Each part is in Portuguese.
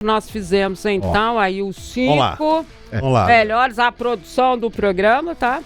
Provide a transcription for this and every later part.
Nós fizemos então aí os 5 Vamos lá. melhores, a produção do programa, tá?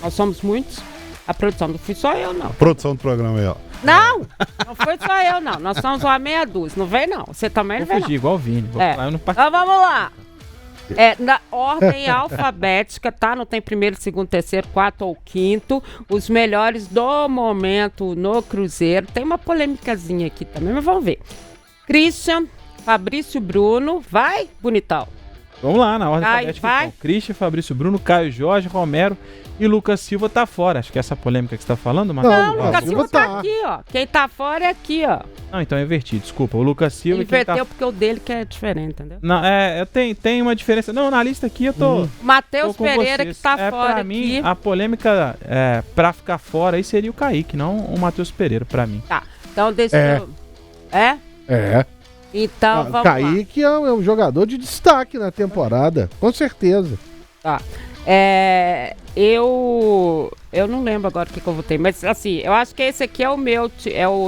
Nós somos muitos. A produção não fui só eu, não. A produção do programa aí, ó. Não foi só eu, não. Nós somos uma meia dúzia. Não vem, não. Você também não Vou vem, fugir não. igual o Vini. Vou falar, eu não Então vamos lá. Na ordem alfabética, tá? Não tem primeiro, segundo, terceiro, quarto ou quinto. Os melhores do momento no Cruzeiro. Tem uma polêmicazinha aqui também, mas vamos ver. Christian, Fabrício Bruno. Vai, bonitão. Vamos lá, na ordem Caio, alfabética, vai. então. Christian, Fabrício Bruno, Caio Jorge, Romero e Lucas Silva tá fora. Acho que é essa polêmica que você tá falando, Matheus. Não, o Lucas Silva tá aqui, ó. Quem tá fora é aqui, ó. Não, então eu inverti, desculpa. O Lucas Silva... Inverteu porque o dele que é diferente, entendeu? Não, tem uma diferença. Não, na lista aqui eu tô... Matheus com Pereira vocês. que tá pra fora aqui. mim, a polêmica pra ficar fora aí seria o Kaique, não o Matheus Pereira, pra mim. Tá, então deixa eu... É. Então vamos Kaique é um jogador de destaque na temporada, com certeza. lá. Tá. Eu não lembro agora o que eu votei, mas assim, eu acho que esse aqui é o meu,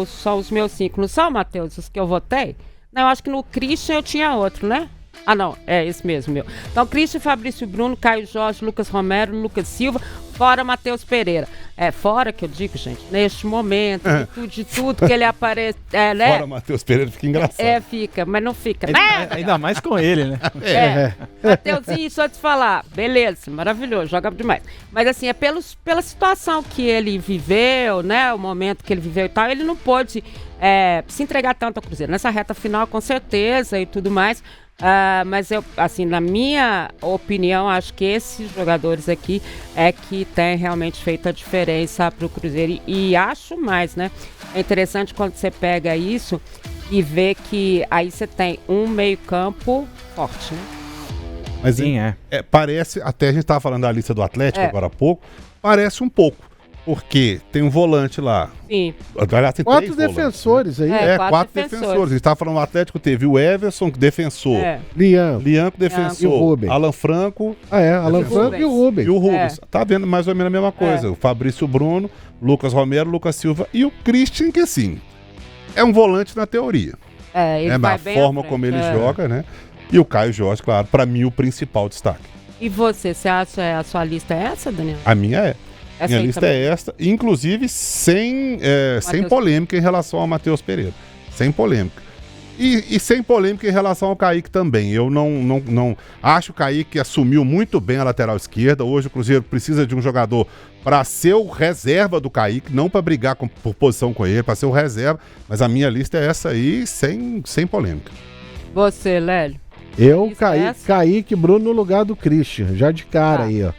são os meus 5, não são, Matheus, os que eu votei? Não, eu acho que no Christian eu tinha outro, né? Ah, não, é esse mesmo, meu. Então, Christian, Fabrício Bruno, Caio Jorge, Lucas Romero, Lucas Silva, fora Matheus Pereira. É fora que eu digo, gente, neste momento, de tudo que ele aparece, né? Fora Matheus Pereira, fica engraçado. Fica, mas não fica. Ainda mais com ele, né? Mateuzinho, deixa eu te falar. Beleza, maravilhoso, joga demais. Mas assim, é pela situação que ele viveu, né? O momento que ele viveu e tal, ele não pôde se entregar tanto ao Cruzeiro. Nessa reta final, com certeza, e tudo mais. Mas eu, assim, na minha opinião, acho que esses jogadores aqui é que tem realmente feito a diferença pro Cruzeiro. E acho mais, né? É interessante quando você pega isso e vê que aí você tem um meio-campo forte, né? Mas Sim, parece, até a gente tava falando da lista do Atlético agora há pouco, parece um pouco. Porque tem um volante lá. Sim. Aliás, tem 4 3 defensores aí. quatro defensores. A gente tava falando do Atlético, teve o Everson, defensor. Lian, defensor. E o Rubem. Alan Franco. Alan Franco e o Rubem. E o Rubens. Tá vendo mais ou menos a mesma coisa. O Fabrício Bruno, Lucas Romero, Lucas Silva e o Christian, que assim, é um volante na teoria. Ele na forma como ele joga, né? E o Caio Jorge, claro, pra mim o principal destaque. E você acha a sua lista é essa, Daniel? A minha é. Minha lista também. é esta, inclusive sem polêmica em relação ao Matheus Pereira. Sem polêmica. E sem polêmica em relação ao Kaique também. Eu não acho que o Kaique assumiu muito bem a lateral esquerda. Hoje o Cruzeiro precisa de um jogador para ser o reserva do Kaique, não para brigar por posição com ele, para ser o reserva. Mas a minha lista é essa aí, sem polêmica. Você, Lélio? Eu, Kaique Bruno no lugar do Christian, já de cara aí, ó.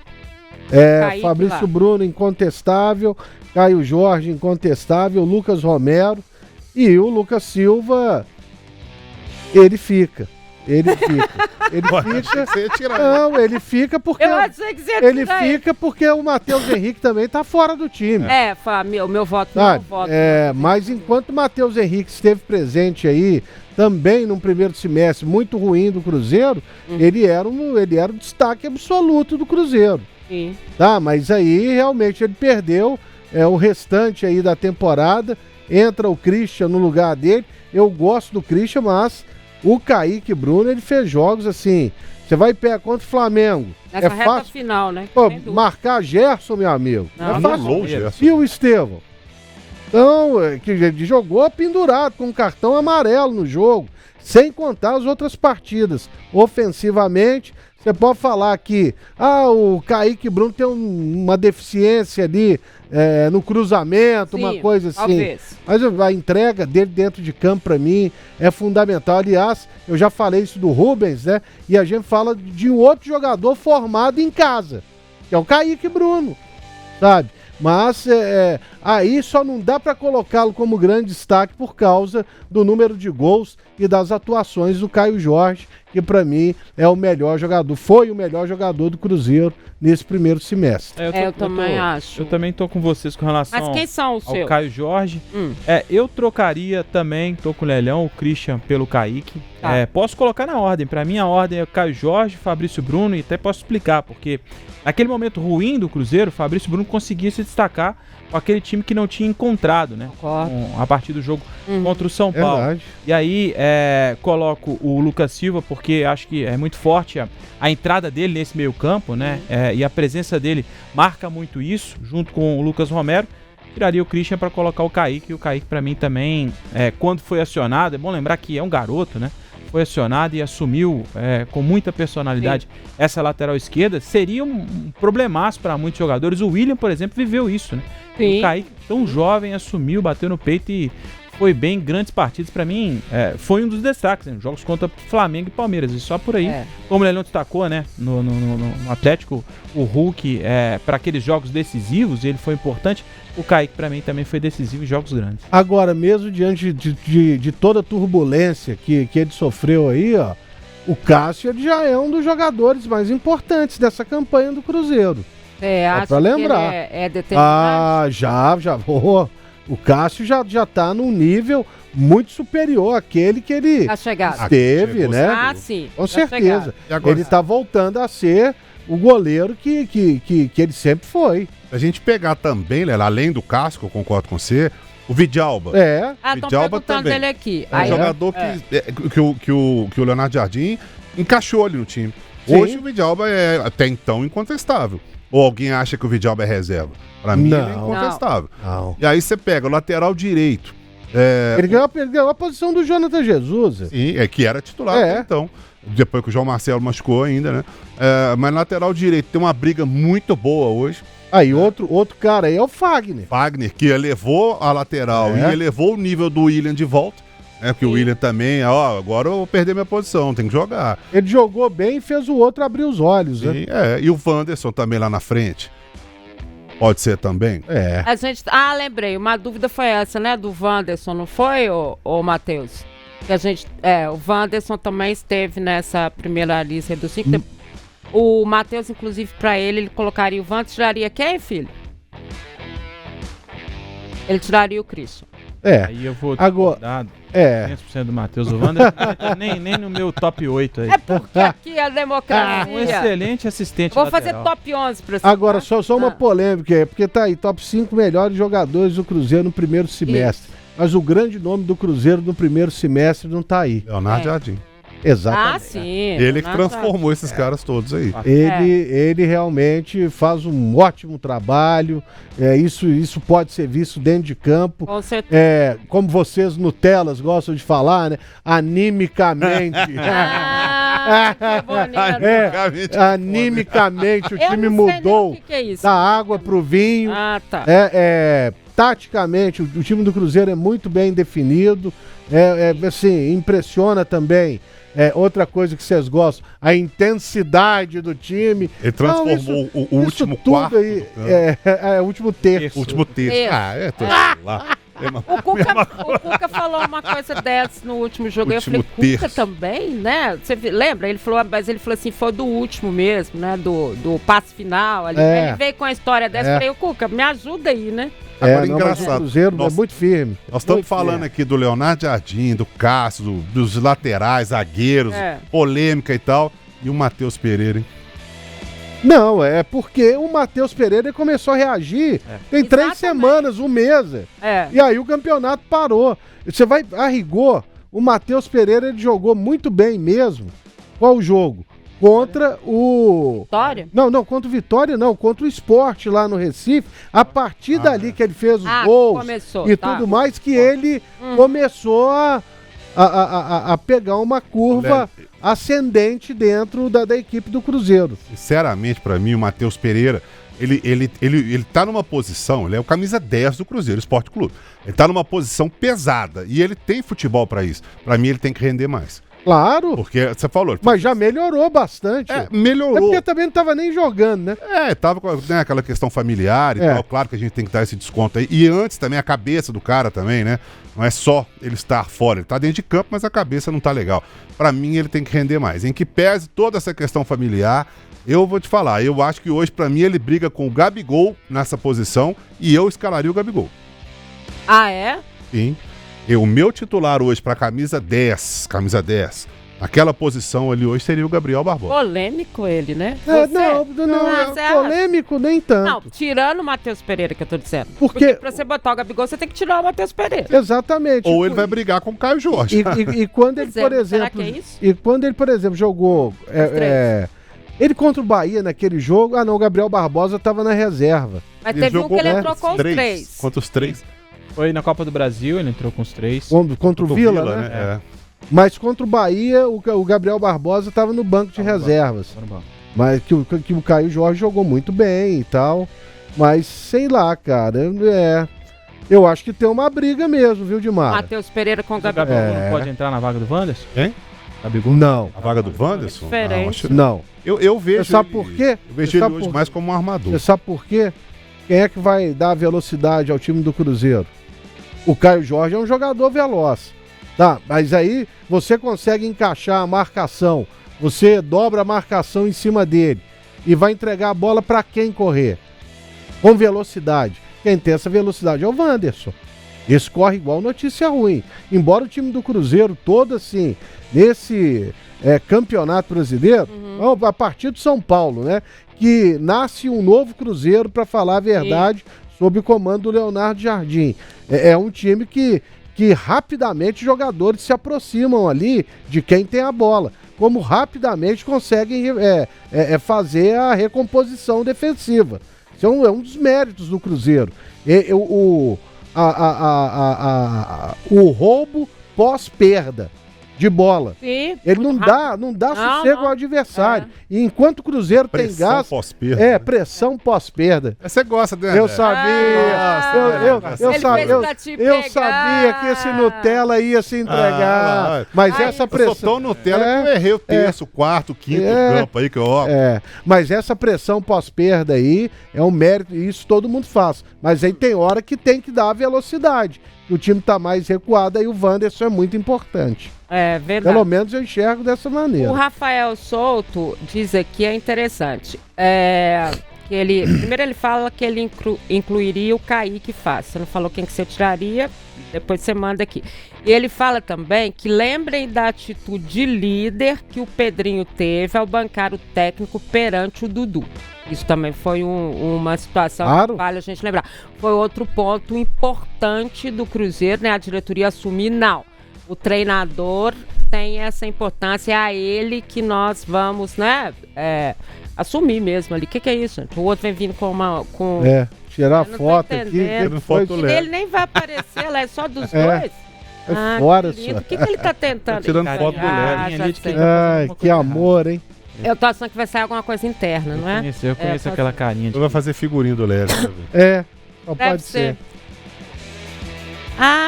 Fabrício Bruno, incontestável. Caio Jorge, incontestável. Lucas Romero. E o Lucas Silva, ele fica. Ele fica porque. Eu achei que você ia ele tirar fica porque o Matheus Henrique também tá fora do time. Meu voto não voto. Mas enquanto o Matheus Henrique esteve presente aí, também num primeiro semestre muito ruim do Cruzeiro, ele era o destaque absoluto do Cruzeiro. Sim. Tá, mas aí realmente ele perdeu o restante aí da temporada. Entra o Christian no lugar dele. Eu gosto do Christian, mas o Kaique Bruno, ele fez jogos assim. Você vai pegar contra o Flamengo. Nessa reta final, né? Pô, marcar Gerson, meu amigo. Não, é fácil. Longe, E o Estevão? Então, que ele jogou pendurado com um cartão amarelo no jogo. Sem contar as outras partidas. Ofensivamente, você pode falar que o Kaique Bruno tem uma deficiência ali no cruzamento, uma coisa assim. Talvez. Mas a entrega dele dentro de campo, pra mim, é fundamental. Aliás, eu já falei isso do Rubens, né? E a gente fala de um outro jogador formado em casa, que é o Kaique Bruno, sabe? Mas aí só não dá para colocá-lo como grande destaque por causa do número de gols e das atuações do Caio Jorge, que para mim é o melhor jogador, foi o melhor jogador do Cruzeiro nesse primeiro semestre. Eu também acho. Eu também tô com vocês com relação Mas quem são os ao seus? Caio Jorge. Eu trocaria também, tô com o Lelhão, o Christian pelo Kaique. Posso colocar na ordem. Para mim a ordem é Caio Jorge, Fabrício Bruno, e até posso explicar, porque naquele momento ruim do Cruzeiro, o Fabrício Bruno conseguia se destacar com aquele time que não tinha encontrado, né? A partir do jogo contra o São Paulo. Verdade. E aí coloco o Lucas Silva, porque acho que é muito forte a entrada dele nesse meio campo, né? E a presença dele marca muito isso, junto com o Lucas Romero. Tiraria o Christian para colocar o Kaique, e o Kaique para mim também, quando foi acionado, é bom lembrar que é um garoto, né? Foi acionado e assumiu com muita personalidade essa lateral esquerda. Seria um problemaço para muitos jogadores. O William, por exemplo, viveu isso, né? Sim. O Kaique, tão jovem, assumiu, bateu no peito e foi bem em grandes partidas. Para mim, foi um dos destaques, né? Jogos contra Flamengo e Palmeiras. E só por aí, como o Lelão destacou, né? No Atlético, o Hulk, para aqueles jogos decisivos, ele foi importante. O Kaique, para mim, também foi decisivo em jogos grandes. Agora, mesmo diante de toda a turbulência que ele sofreu aí, ó, o Cássio ele já é um dos jogadores mais importantes dessa campanha do Cruzeiro. Acho pra lembrar. que ele é determinante. Já. O Cássio já tá num nível muito superior àquele que ele teve, né? Sim. Com certeza. Ele tá voltando a ser o goleiro que ele sempre foi. A gente pegar também, Lela, além do Cássio, que eu concordo com você, o Vidalba. Estão Vidalba perguntando também. dele aqui. É um jogador que o Leonardo Jardim encaixou ali no time. Sim. Hoje o Vidalba é até então incontestável. Ou alguém acha que o Vidalba é reserva? Pra mim ele é incontestável. Não. E aí você pega o lateral direito. Ele ganhou a posição do Jonathan Jesus. Sim, que era titular até então. Depois que o João Marcelo machucou ainda, né? Mas lateral direito tem uma briga muito boa hoje. Aí outro cara aí é o Fagner. Fagner, que elevou a lateral e elevou o nível do William de volta. Porque o William também, agora eu vou perder minha posição, tem que jogar. Ele jogou bem e fez o outro abrir os olhos, né? Sim, e o Wanderson também lá na frente. Pode ser também? A gente... lembrei, uma dúvida foi essa, né? Do Wanderson, não foi, ô Matheus? Que a gente... o Wanderson também esteve nessa primeira lista dos 5. O Matheus, inclusive, pra ele colocaria o Wanderson. Tiraria quem, filho? Ele tiraria o Christian. Aí eu vou discordar 100% do Matheus. O Wander nem no meu top 8 aí. É porque aqui é a democracia. Um excelente assistente Vou lateral. fazer top 11 pra você. Agora, só uma polêmica aí, porque tá aí, top 5 melhores jogadores do Cruzeiro no primeiro semestre. Mas o grande nome do Cruzeiro no primeiro semestre não tá aí. Leonardo Jardim. Exatamente. Sim. Ele que transformou esses caras todos aí. Ele realmente faz um ótimo trabalho. Isso pode ser visto dentro de campo. Com certeza. Como vocês Nutelas gostam de falar, né? Animicamente. Que bonito. Animicamente o time mudou da água pro vinho. Tá. Taticamente, o time do Cruzeiro é muito bem definido. Assim, impressiona também. Outra coisa que vocês gostam, a intensidade do time. Ele transformou o último quarto. Aí, o último terço. Último terço. Lá. O Cuca falou uma coisa dessa no último jogo. Eu falei, Cuca também, né? Você lembra? Ele falou, mas ele falou assim, foi do último mesmo, né? Do passe final ali. Ele veio com a história dessa. Eu falei, o Cuca, me ajuda aí, né? Agora, engraçado. O Cruzeiro é muito firme. Nós estamos falando aqui do Leonardo Jardim, do Cássio, dos laterais, zagueiros, polêmica e tal. E o Matheus Pereira, hein? Não, é porque o Matheus Pereira começou a reagir tem 3 semanas, um mês. E aí o campeonato parou. Você vai, a rigor, o Matheus Pereira ele jogou muito bem mesmo. Qual o jogo? Contra o... Vitória? Não, contra o Vitória não, contra o Sport lá no Recife. A partir dali que ele fez os gols tudo mais, que ele começou a pegar uma curva ascendente dentro da equipe do Cruzeiro. Sinceramente, pra mim, o Matheus Pereira, ele tá numa posição, ele é o camisa 10 do Cruzeiro Esporte Clube. Ele tá numa posição pesada e ele tem futebol pra isso. Pra mim, ele tem que render mais. Claro. Porque você falou... Mas já melhorou bastante. Melhorou. Porque também não tava nem jogando, né? Tava com aquela questão familiar e tal. Claro que a gente tem que dar esse desconto aí. E antes também a cabeça do cara também, né? Não é só ele estar fora. Ele tá dentro de campo, mas a cabeça não tá legal. Pra mim, ele tem que render mais. Em que pese toda essa questão familiar, eu vou te falar. Eu acho que hoje, pra mim, ele briga com o Gabigol nessa posição e eu escalaria o Gabigol. Ah, é? Sim. O meu titular hoje para camisa 10, Aquela posição ali hoje seria o Gabriel Barbosa. Polêmico ele, né? Polêmico nem tanto. Não, tirando o Matheus Pereira, que eu tô dizendo. Porque pra você botar o Gabigol, você tem que tirar o Matheus Pereira. Exatamente. Ou ele vai brigar com o Caio Jorge. E quando ele, por exemplo... Será que é isso? E quando ele, por exemplo, jogou... ele contra o Bahia naquele jogo... o Gabriel Barbosa tava na reserva. Mas teve um que ele entrou com os 3. Contra os 3. Foi na Copa do Brasil, ele entrou com os 3. Contra o Vila, né? Mas contra o Bahia, o Gabriel Barbosa estava no banco de reservas. Mas que o Caio Jorge jogou muito bem e tal. Mas sei lá, cara. Eu acho que tem uma briga mesmo, viu, Dimar? Matheus Pereira com o Gabigol Gabigol. não pode entrar na vaga do Wanderson? Hein? Gabigol? Não. A vaga do Wanderson? Diferente. Não. Eu vejo. Você sabe por quê? Eu vejo ele hoje mais como um armador. Você sabe por quê? Quem é que vai dar velocidade ao time do Cruzeiro? O Caio Jorge é um jogador veloz. Tá, mas aí você consegue encaixar a marcação. Você dobra a marcação em cima dele. E vai entregar a bola para quem correr? Com velocidade. Quem tem essa velocidade é o Wanderson. Esse corre igual notícia ruim. Embora o time do Cruzeiro todo assim, nesse campeonato brasileiro, a partir do São Paulo, né? Que nasce um novo Cruzeiro, para falar a verdade, sob o comando do Leonardo Jardim. É um time que rapidamente jogadores se aproximam ali de quem tem a bola. Como rapidamente conseguem fazer a recomposição defensiva. Isso é um dos méritos do Cruzeiro. O roubo pós-perda de bola. Sim, ele não dá sossego ao adversário. E enquanto o Cruzeiro tem gás... Pós-perda. Pressão pós-perda. Você gosta, né? Eu sabia. Eu sabia que esse Nutella ia se entregar. Mas essa pressão... Eu sou tão Nutella que eu errei o terço, quarto, quinto campo aí, que ó. Mas essa pressão pós-perda aí é um mérito, e isso todo mundo faz. Mas aí tem hora que tem que dar a velocidade. O time tá mais recuado, aí o Wanderson é muito importante. É verdade. Pelo menos eu enxergo dessa maneira. O Rafael Souto diz aqui, é interessante, que primeiro ele fala que ele incluiria o Kaique Fácil. Você não falou quem que você tiraria, depois você manda aqui. E ele fala também que lembrem da atitude de líder que o Pedrinho teve ao bancar o técnico perante o Dudu. Isso também foi uma situação que vale a gente lembrar. Foi outro ponto importante do Cruzeiro, né? A diretoria assumir, não. O treinador tem essa importância, é a ele que nós vamos, né? Assumir mesmo ali. O que é isso, gente? O outro vem vindo com tirar foto aqui. Ele nem vai aparecer, ela é só dos dois. Fora, que lindo. O que ele tá tentando? Tirando foto do Léo. Ai, que amor, hein? Eu tô achando que vai sair alguma coisa interna, não é? Eu conheço aquela carinha. Eu vou fazer figurinho do Léo. Só pode ser.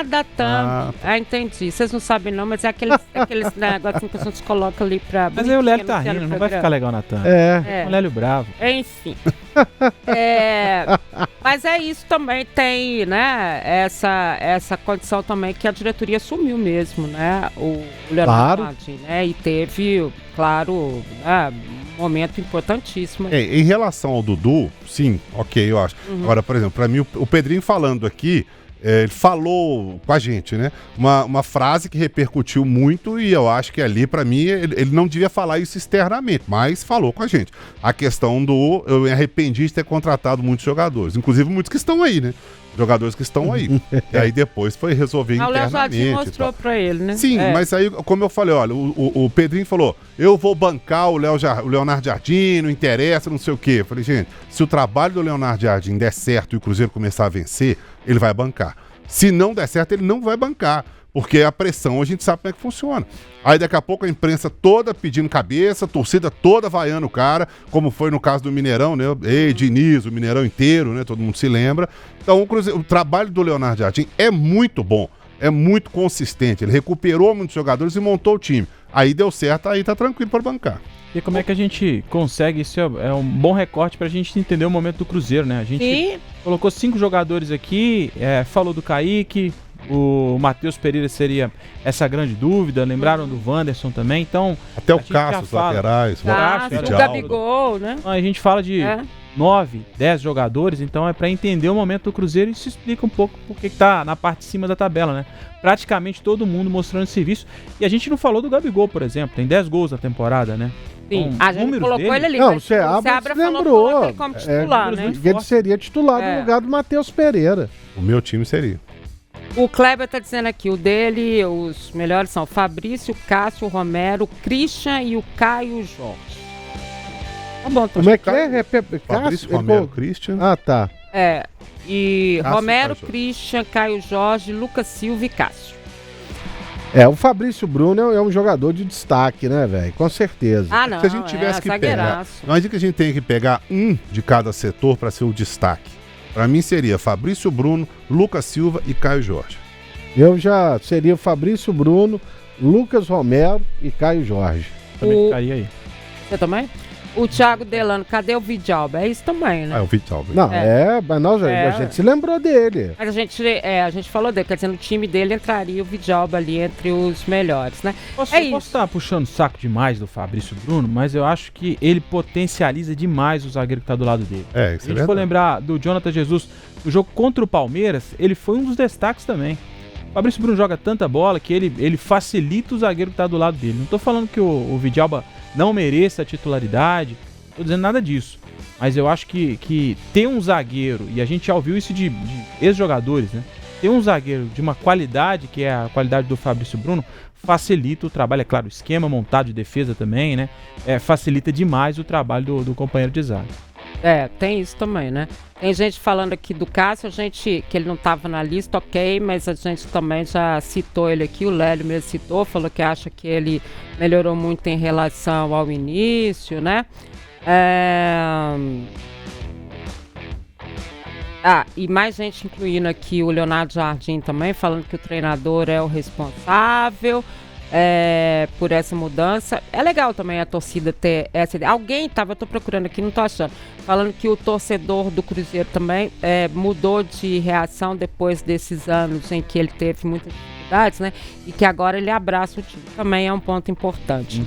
Da thumb. Entendi. Vocês não sabem não, mas é aqueles negocinhos que a gente coloca ali pra... Mas aí o Lélio tá rindo, não vai ficar legal na thumb. O Lélio bravo. Enfim. Mas é isso também, tem, né, essa condição também que a diretoria assumiu mesmo, né, o Leonardo Jardim, né, e teve, claro, um momento importantíssimo. Em relação ao Dudu, sim, ok, eu acho. Agora, por exemplo, pra mim, o Pedrinho falando aqui, ele falou com a gente, né? Uma frase que repercutiu muito e eu acho que ali, pra mim, ele não devia falar isso externamente, mas falou com a gente. A questão eu me arrependi de ter contratado muitos jogadores, inclusive muitos que estão aí, né? Jogadores que estão aí. E aí depois foi resolver internamente. O Léo Jardim mostrou pra ele, né? Sim, mas aí, como eu falei, olha, o Pedrinho falou, eu vou bancar o Leonardo Jardim, não interessa, não sei o quê. Eu falei, gente, se o trabalho do Leonardo Jardim der certo e o Cruzeiro começar a vencer, ele vai bancar. Se não der certo, ele não vai bancar. Porque a pressão, a gente sabe como é que funciona. Aí daqui a pouco a imprensa toda pedindo cabeça, a torcida toda vaiando o cara, como foi no caso do Mineirão, né? Ei, Diniz, o Mineirão inteiro, né? Todo mundo se lembra. Então o trabalho do Leonardo Jardim é muito bom, é muito consistente. Ele recuperou muitos jogadores e montou o time. Aí deu certo, aí tá tranquilo para bancar. E como é que a gente consegue, isso é um bom recorte pra gente entender o momento do Cruzeiro, né? A gente colocou 5 jogadores aqui, falou do Kaique, o Matheus Pereira seria essa grande dúvida, lembraram do Wanderson também, então... Até o Cássio, os laterais, o Gabigol, né? A gente fala de 9, 10 jogadores, então é para entender o momento do Cruzeiro e se explica um pouco porque que tá na parte de cima da tabela, né? Praticamente todo mundo mostrando serviço. E a gente não falou do Gabigol, por exemplo, tem 10 gols na temporada, né? Sim, Então, a gente colocou ele ali. Não, mas o Seabra falou lembrou. ele como titular, né? Ele seria titular no lugar do Matheus Pereira. O meu time seria. O Kleber tá dizendo aqui, o dele, os melhores são o Fabrício, o Cássio, o Romero, o Christian e o Caio Jorge. Tá bom, Como é que é? Fabrício, Romero, Christian. Ah, tá. E Cássio, Romero, Caio Christian, Caio Jorge, Lucas Silva e Cássio. O Fabrício Bruno é um jogador de destaque, né, velho? Com certeza. Ah, não, Se a gente tivesse que pegar, zagueiraço. não é que a gente tem que pegar um de cada setor para ser o destaque. Para mim seria Fabrício Bruno, Lucas Silva e Caio Jorge. Eu já seria Fabrício Bruno, Lucas Romero e Caio Jorge. Também ficaria aí. Você também? O Thiago Delano, cadê o Vidalba? É isso também, né? Ah, o Vital. Não, mas a gente se lembrou dele. Mas a gente falou dele, quer dizer, no time dele entraria o Vidalba ali entre os melhores, né? Posso isso. estar puxando o saco demais do Fabrício Bruno, mas eu acho que ele potencializa demais o zagueiro que tá do lado dele. Isso é Se a gente for lembrar do Jonathan Jesus no jogo contra o Palmeiras, ele foi um dos destaques também. O Fabrício Bruno joga tanta bola que ele facilita o zagueiro que tá do lado dele. Não tô falando que o Vidalba não mereça a titularidade, não tô dizendo nada disso. Mas eu acho que ter um zagueiro, e a gente já ouviu isso de ex-jogadores, né? Ter um zagueiro de uma qualidade, que é a qualidade do Fabrício Bruno, facilita o trabalho. É claro, o esquema montado de defesa também, né? Facilita demais o trabalho do companheiro de zaga. Tem isso também, né? Tem gente falando aqui do Cássio, que ele não estava na lista, ok, mas a gente também já citou ele aqui, o Lélio mesmo citou, falou que acha que ele melhorou muito em relação ao início, né? E mais gente incluindo aqui o Leonardo Jardim também, falando que o treinador é o responsável por essa mudança. É legal também a torcida ter essa ideia. Eu tô procurando aqui, não tô achando, falando que o torcedor do Cruzeiro também mudou de reação depois desses anos em que ele teve muitas dificuldades, né? E que agora ele abraça o time. Também é um ponto importante.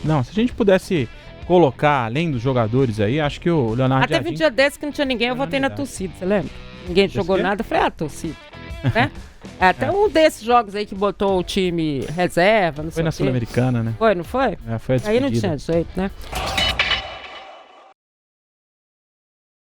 Não, se a gente pudesse colocar, além dos jogadores aí, acho que o Leonardo Teve um dia desse que não tinha ninguém, eu votei na torcida, você lembra? Ninguém jogou nada, eu falei, torcida, né? Até um desses jogos aí que botou o time reserva, não sei o quê. Foi na Sul-Americana, né? Foi, não foi? Foi a despedida. Aí não tinha jeito, né?